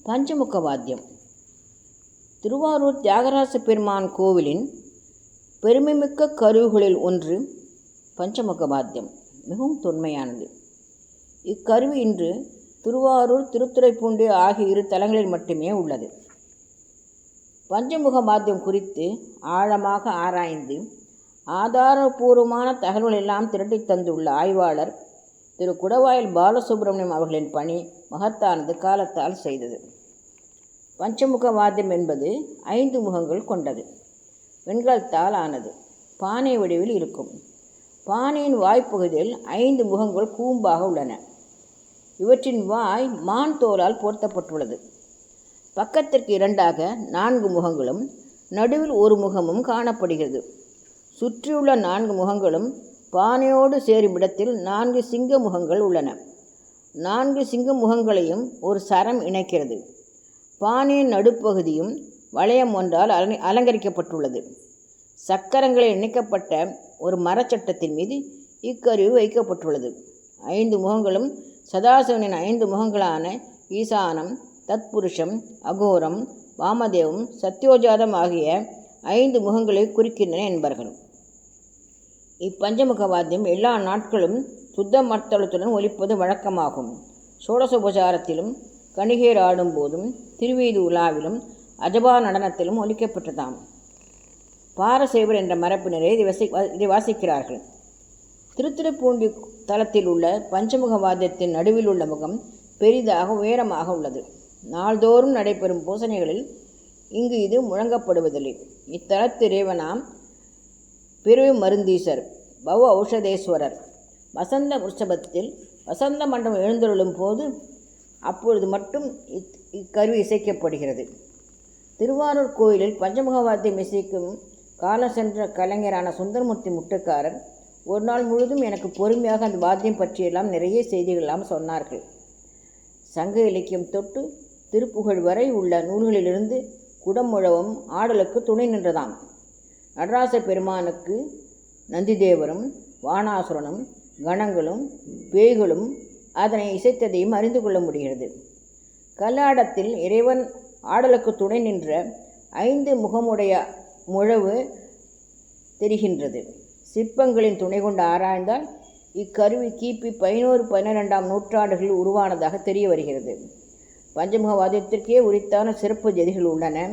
பஞ்சமுக வாத்தியம். திருவாரூர் தியாகராச பெருமான் கோவிலின் பெருமைமிக்க கருவிகளில் ஒன்று பஞ்சமுக வாத்தியம். மிகவும் தொன்மையானது. இக்கருவி இன்று திருவாரூர், திருத்துறைப்பூண்டி ஆகிய 2 தலங்களில் மட்டுமே உள்ளது. பஞ்சமுக வாத்தியம் குறித்து ஆழமாக ஆராய்ந்து ஆதாரபூர்வமான தகவல்கள் எல்லாம் திரட்டி தந்துள்ள ஆய்வாளர் திரு குடவாயில் பாலசுப்ரமணியம் அவர்களின் பணி மகத்தானது, காலத்தால் செய்தது. பஞ்சமுக வாத்தியம் என்பது 5 முகங்கள் கொண்டது. வெண்கலத்தால் ஆனது. பானை வடிவில் இருக்கும். பானையின் வாய்ப்பகுதியில் 5 முகங்கள் கூம்பாக உள்ளன. இவற்றின் வாய் மான் தோலால் போர்த்தப்பட்டுள்ளது. பக்கத்திற்கு 2ஆக 4 முகங்களும் நடுவில் 1 முகமும் காணப்படுகிறது. சுற்றியுள்ள 4 முகங்களும் பானையோடு சேரும் இடத்தில் 4 சிங்க முகங்கள் உள்ளன. 4 சிங்க முகங்களையும் ஒரு சரம் இணைக்கிறது. பானையின் நடுப்பகுதியும் வளையம் ஒன்றால் அலங்கரிக்கப்பட்டுள்ளது. சக்கரங்களில் இணைக்கப்பட்ட ஒரு மரச்சட்டத்தின் மீது இக்கருவி வைக்கப்பட்டுள்ளது. 5 முகங்களும் சதாசிவனின் 5 முகங்களான ஈசானம், தத்புருஷம், அகோரம், வாமதேவம், சத்யோஜாதம் ஆகிய 5 முகங்களை குறிக்கின்றன என்பார்கள். இப்பஞ்சமுக வாத்தியம் எல்லா நாட்களும் சுத்த மர்த்தளத்துடன் ஒலிப்பது வழக்கமாகும். சோடசோபசாரத்திலும், கணிகேர் ஆடும்போதும், திருவீதி உலாவிலும், அஜபா நடனத்திலும் ஒலிக்கப்பட்டதாம். பாரசைவர் என்ற மரப்பினரே இதை வாசிக்கிறார்கள். திருத்துறைப்பூண்டி தலத்தில் உள்ள பஞ்சமுக வாத்தியத்தின் நடுவில் உள்ள முகம் பெரிதாக உயரமாக உள்ளது. நாள்தோறும் நடைபெறும் பூசணைகளில் இங்கு இது முழங்கப்படுவதில்லை. இத்தலத்து இறைவனாம் பிறவி மருந்தீசர், பவ ஔஷதேஸ்வரர் வசந்த உற்சவத்தில் வசந்த மண்டபம் எழுந்தருளும் போது அப்பொழுது மட்டும் இக்கருவி இசைக்கப்படுகிறது. திருவாரூர் கோயிலில் பஞ்சமுக வாத்தியம் இசைக்கும் காலம் சென்ற கலைஞரான சுந்தரமூர்த்தி முட்டுக்காரர் ஒரு நாள் முழுதும் எனக்கு பொறுமையாக அந்த வாத்தியம் பற்றியெல்லாம் நிறைய செய்திகளெல்லாம் சொன்னார்கள். சங்க இலக்கியம் தொட்டு திருப்புகழ் வரை உள்ள நூல்களிலிருந்து குடமுழவும் ஆடலுக்கு துணை நின்றதாம். நடராச பெருமானுக்கு நந்திதேவரும் வானாசுரனும் கணங்களும் பேய்களும் அதனை இசைத்ததையும் அறிந்து கொள்ள முடிகிறது. கல்லாடத்தில் இறைவன் ஆடலுக்கு துணை நின்ற 5 முகமுடைய முழவு தெரிகின்றது. சிற்பங்களின் துணை கொண்டு ஆராய்ந்தால் இக்கருவி கிபி 11-12ஆம் நூற்றாண்டுகளில் உருவானதாக தெரிய வருகிறது. பஞ்சமுக வாத்தியத்திற்கே உரித்தான சிறப்பு ஜதிகள் உள்ளன.